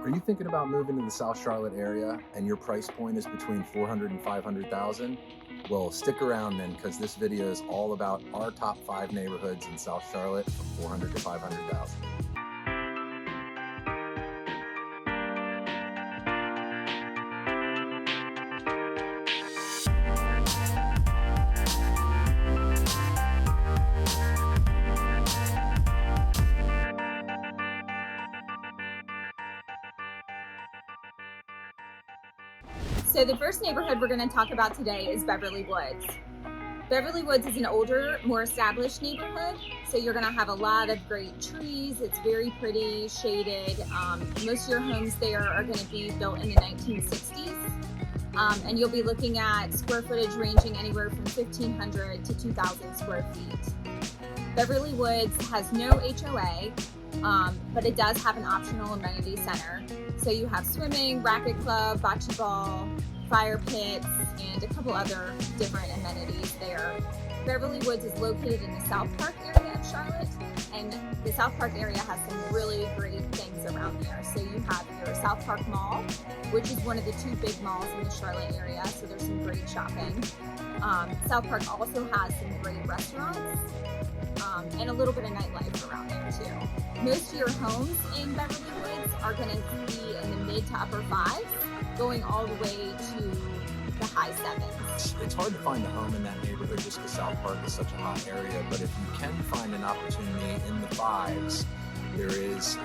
Are you thinking about moving to the South Charlotte area and your price point is between 400 and 500,000? Well, stick around then, because this video is all about our top 5 neighborhoods in South Charlotte from 400 to 500,000. So the first neighborhood we're going to talk about today is Beverly Woods. Beverly Woods is an older, more established neighborhood, so you're going to have a lot of great trees. It's very pretty, shaded. Most of your homes there are going to be built in the 1960s, and you'll be looking at square footage ranging anywhere from 1,500 to 2,000 square feet. Beverly Woods has no HOA, but it does have an optional amenity center. So you have swimming, racket club, bocce ball, fire pits, and a couple other different amenities there. Beverly Woods is located in the South Park area of Charlotte, and the South Park area has some really great things around there. So you have your South Park Mall, which is one of the 2 big malls in the Charlotte area, so there's some great shopping. South Park also has some great restaurants, and a little bit of nightlife around there too. Most of your homes in Beverly Woods are going to be in the mid to upper 5s, going all the way to the high 7s. It's hard to find a home in that neighborhood just because South Park is such a hot area, but if you can find an opportunity in the 5s, there is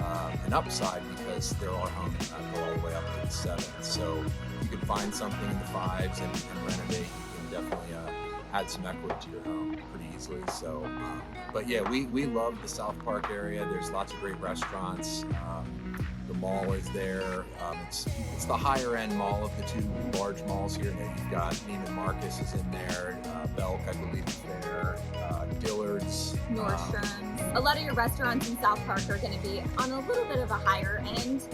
an upside because there are homes that go all the way up to the 7s. So you can find something in the 5s and renovate. You can definitely add some equity to your home pretty easily. So, but yeah, we love the South Park area. There's lots of great restaurants. The mall is there. It's the higher end mall of the 2 large malls here. You've got Neiman Marcus is in there, Belk, I believe, is there, Dillard's, Nordstrom. A lot of your restaurants in South Park are going to be on a little bit of a higher end,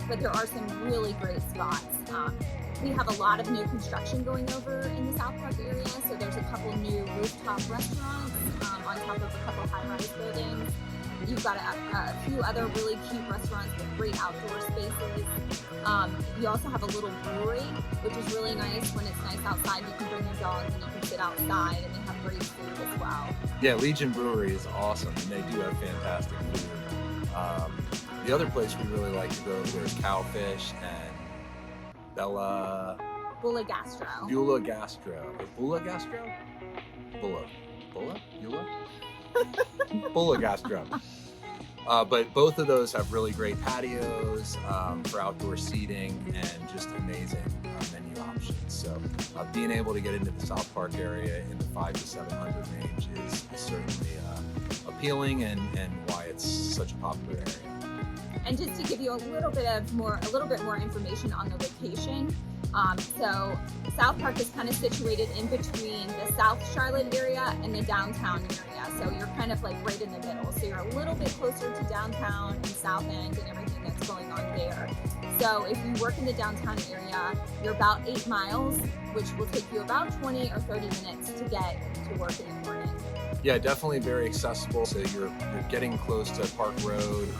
but there are some really great spots. We have a lot of new construction going over in the South Park area, so there's a couple new rooftop restaurants on top of a couple high-rise buildings. You've got a few other really cute restaurants with great outdoor spaces. You also have a little brewery, which is really nice. When it's nice outside, you can bring your dogs and you can sit outside, and they have great food as well. Yeah, Legion Brewery is awesome, and they do have fantastic food. The other place we really like to go there is Cowfish and Bella Gastro. Beulah Gastro. Beulah Gastro? Beulah? Beulah Gastro. But both of those have really great patios for outdoor seating and just amazing menu options. So being able to get into the South Park area in the 500 to 700 range is certainly appealing and why it's such a popular area. And just to give you a little bit more information on the location. So South Park is kind of situated in between the South Charlotte area and the downtown area. So you're kind of like right in the middle. So you're a little bit closer to downtown and South End and everything that's going on there. So if you work in the downtown area, you're about 8 miles, which will take you about 20 or 30 minutes to get to work in the morning. Yeah, definitely very accessible. So you're getting close to Park Road.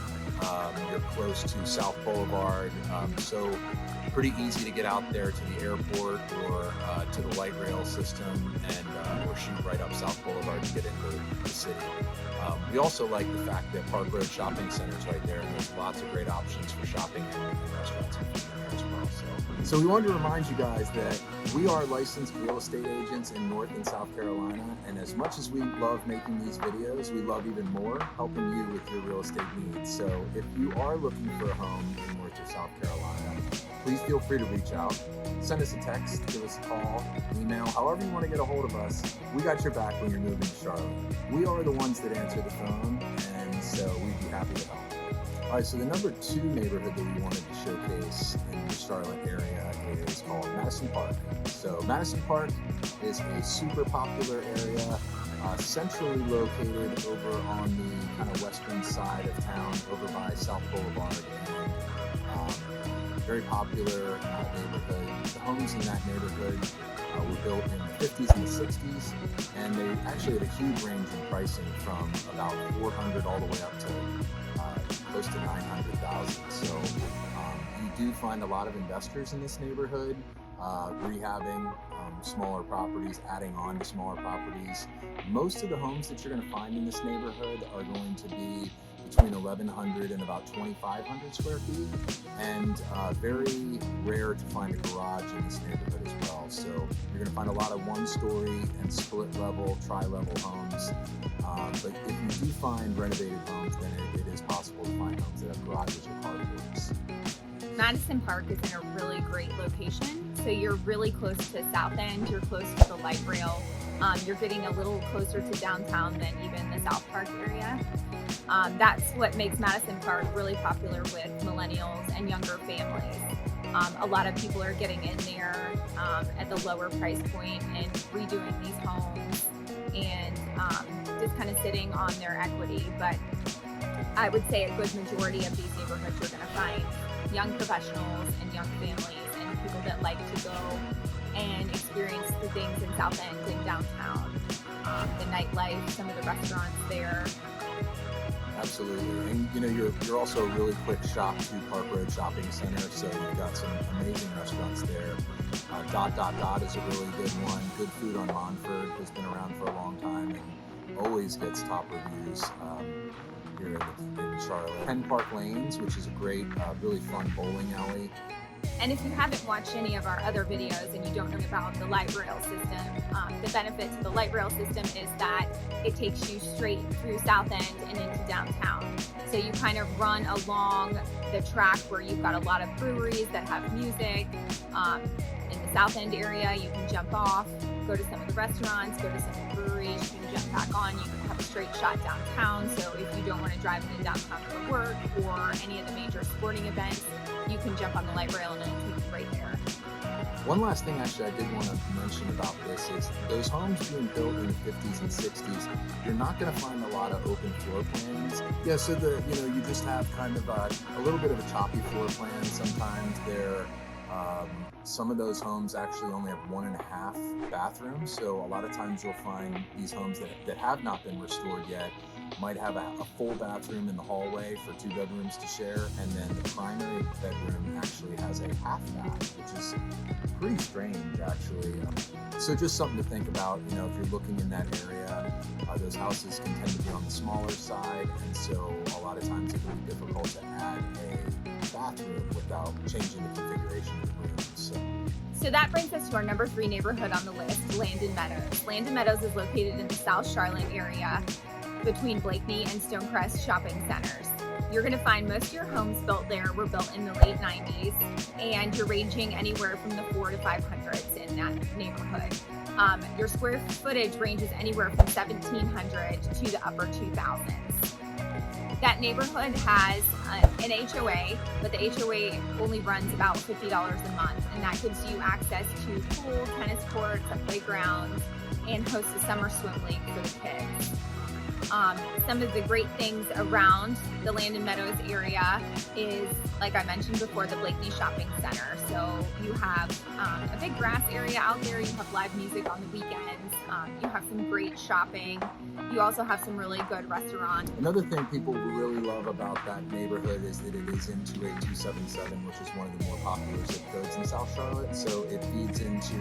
You're close to South Boulevard, so pretty easy to get out there to the airport or to the light rail system and or shoot right up South Boulevard to get into the city. We also like the fact that Park Road Shopping Center is right there, and there's lots of great options for shopping and restaurants and food there as well. So we wanted to remind you guys that we are licensed real estate agents in North and South Carolina, and as much as we love making these videos, we love even more helping you with your real estate needs. So if you are looking for a home in North or South Carolina, please feel free to reach out. Send us a text, give us a call, email, however you want to get a hold of us. We got your back when you're moving to Charlotte. We are the ones that answer the phone, and so we'd be happy to help. All right, so the number 2 neighborhood that we wanted to showcase in the Charlotte area is called Madison Park. So Madison Park is a super popular area, centrally located over on the kind of western side of town, over by South Boulevard. And very popular neighborhood. The homes in that neighborhood were built in the 50s and the 60s, and they actually had a huge range in pricing from about $400 all the way up to close to $900,000. So do find a lot of investors in this neighborhood, rehabbing smaller properties, adding on to smaller properties. Most of the homes that you're going to find in this neighborhood are going to be between 1,100 and about 2,500 square feet, and very rare to find a garage in this neighborhood as well. So you're going to find a lot of one-story and split-level, tri-level homes. But if you do find renovated homes, then it is possible to find homes that have garages or carports. Madison Park is in a really great location. So you're really close to South End, you're close to the light rail. You're getting a little closer to downtown than even the South Park area. That's what makes Madison Park really popular with millennials and younger families. A lot of people are getting in there at the lower price point and redoing these homes and just kind of sitting on their equity. But I would say a good majority of these neighborhoods you're going to find young professionals and young families and people that like to go and experience the things in South End and downtown, the nightlife, some of the restaurants there. Absolutely, and you know you're also a really quick shop to Park Road Shopping Center, so you've got some amazing restaurants there. Dot is a really good one. Good Food on Monfort has been around for a long time and always gets top reviews here in Charlotte. Penn Park Lanes, which is a great, really fun bowling alley. And if you haven't watched any of our other videos and you don't know about the light rail system, the benefit to the light rail system is that it takes you straight through South End and into downtown. So you kind of run along the track where you've got a lot of breweries that have music. In the South End area, you can jump off, go to some of the restaurants, go to some of the breweries, you can jump back on, you can have a straight shot downtown. So if you don't want to drive into downtown for work or any of the major sporting events, you can jump on the light rail and it'll take you right there. One last thing actually I did want to mention about this is those homes being built in the 50s and 60s, you're not going to find a lot of open floor plans. Yeah, so you just have kind of a little bit of a choppy floor plan. Sometimes some of those homes actually only have 1.5 bathrooms. So a lot of times you'll find these homes that have not been restored yet might have a full bathroom in the hallway for 2 bedrooms to share, and then the primary bedroom actually has a half bath, which is pretty strange actually. So just something to think about, if you're looking in that area, those houses can tend to be on the smaller side, and so a lot of times it can be difficult to add a bathroom without changing the configuration of the rooms. So that brings us to our number 3 neighborhood on the list, Landen Meadows. Landen Meadows is located in the South Charlotte area between Blakeney and Stonecrest shopping centers. You're going to find most of your homes built there were built in the late 90s, and you're ranging anywhere from the 400 to 500s in that neighborhood. Your square footage ranges anywhere from 1,700 to the upper 2,000s. That neighborhood has an HOA, but the HOA only runs about $50 a month, and that gives you access to pool, tennis courts, a playground, and hosts a summer swim league for the kids. Some of the great things around the Landen Meadows area is, like I mentioned before, the Blakeney Shopping Center. So you have a big grass area out there. You have live music on the weekends. You have some great shopping. You also have some really good restaurants. Another thing people really love about that neighborhood is that it is in 28277, which is one of the more popular zip codes in South Charlotte. So it feeds into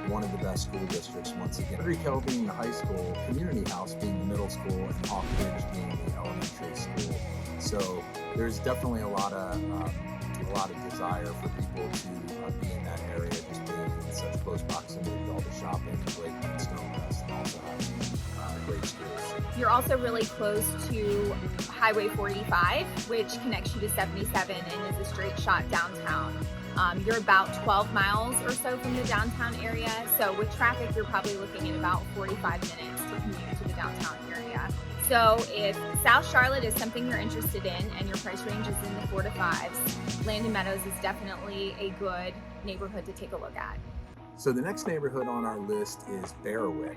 one of the best school districts once again. Berewick being the high school, Community House being the middle school, and Hawk Ridge being the elementary school. So there's definitely a lot of desire for people to be in that area, just being in such close proximity to all the shopping, Blakeney and Stonecrest, and also have great schools. You're also really close to Highway 45, which connects you to 77 and is a straight shot downtown. You're about 12 miles or so from the downtown area, so with traffic you're probably looking at about 45 minutes to commute to the downtown area. So if South Charlotte is something you're interested in and your price range is in the 4 to 5s, Landen Meadows is definitely a good neighborhood to take a look at. So the next neighborhood on our list is Berewick.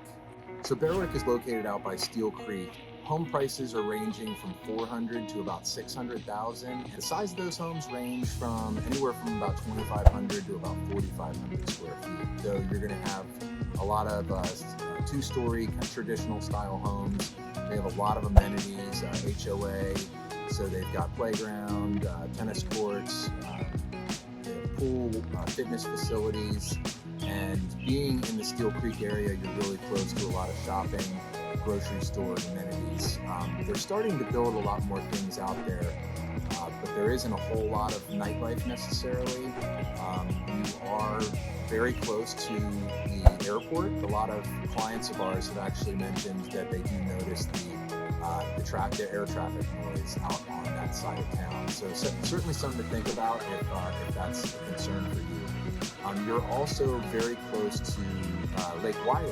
So Berewick is located out by Steele Creek. Home prices are ranging from $400,000 to about $600,000. The size of those homes range from anywhere from about 2,500 to about 4,500 square feet. So you're going to have a lot of 2-story traditional style homes. They have a lot of amenities, HOA. So they've got playground, tennis courts, pool, fitness facilities, and being in the Steele Creek area, you're really close to a lot of shopping, grocery store amenities. They're starting to build a lot more things out there, but there isn't a whole lot of nightlife necessarily. You are very close to the airport. A lot of clients of ours have actually mentioned that they do notice the air traffic noise out on that side of town. So certainly something to think about if that's a concern for you. You're also very close to Lake Wiley,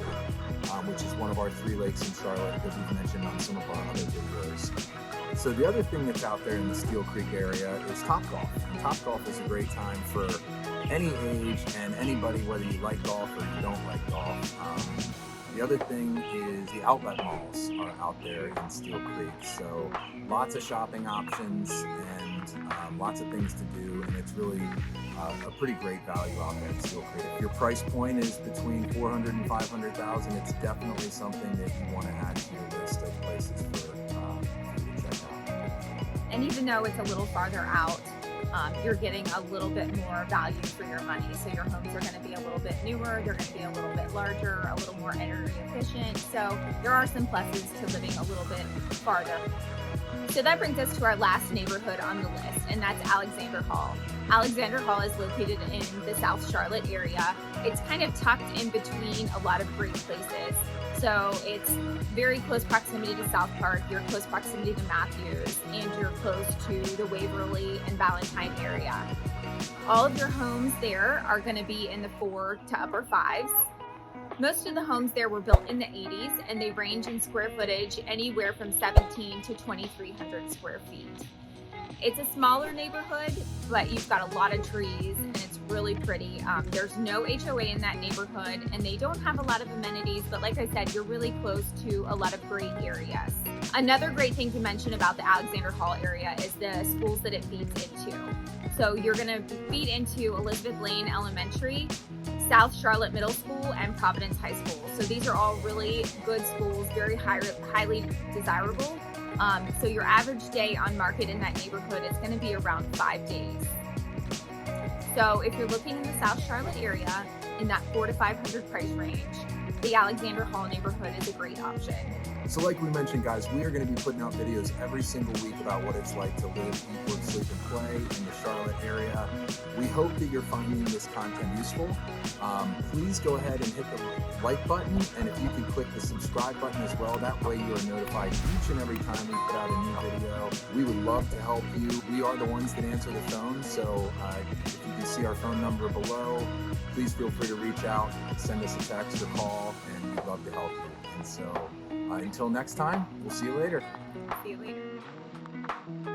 which is one of our 3 lakes in Charlotte that we've mentioned on some of our other videos. So the other thing that's out there in the Steele Creek area is Topgolf. And Topgolf is a great time for any age and anybody, whether you like golf or you don't like golf. The other thing is the outlet malls are out there in Steele Creek. So lots of shopping options and lots of things to do, and it's really a pretty great value out there in Steele Creek. If your price point is between $400,000 and $500,000, it's definitely something that you want to add to your list of places for you to check out. And even though it's a little farther out, you're getting a little bit more value for your money. So your homes are going to be a little bit newer, they're going to be a little bit larger, a little more energy efficient. So there are some pluses to living a little bit farther. So that brings us to our last neighborhood on the list, and that's Alexander Hall. Alexander Hall is located in the South Charlotte area. It's kind of tucked in between a lot of great places. So it's very close proximity to South Park, you're close proximity to Matthews, and you're close to the Waverly and Valentine area. All of your homes there are going to be in the 4 to upper 5s. Most of the homes there were built in the 80s, and they range in square footage anywhere from 17 to 2,300 square feet. It's a smaller neighborhood, but you've got a lot of trees and it's really pretty. There's no HOA in that neighborhood, and they don't have a lot of amenities, but like I said, you're really close to a lot of great areas. Another great thing to mention about the Alexander Hall area is the schools that it feeds into. So you're going to feed into Elizabeth Lane Elementary, South Charlotte Middle School, and Providence High School. So these are all really good schools, very highly desirable. So your average day on market in that neighborhood is going to be around 5 days. So if you're looking in the South Charlotte area in that $400 to $500 price range, the Alexander Hall neighborhood is a great option. So like we mentioned, guys, we are going to be putting out videos every single week about what it's like to live, eat, work, sleep, and play in the Charlotte area. We hope that you're finding this content useful. Please go ahead and hit the like button, and if you can click the subscribe button as well, that way you are notified each and every time we put out a new video. We would love to help you. We are the ones that answer the phone, so if you can see our phone number below, please feel free to reach out, send us a text or call, and we'd love to help you. And so until next time, we'll see you later. See you later.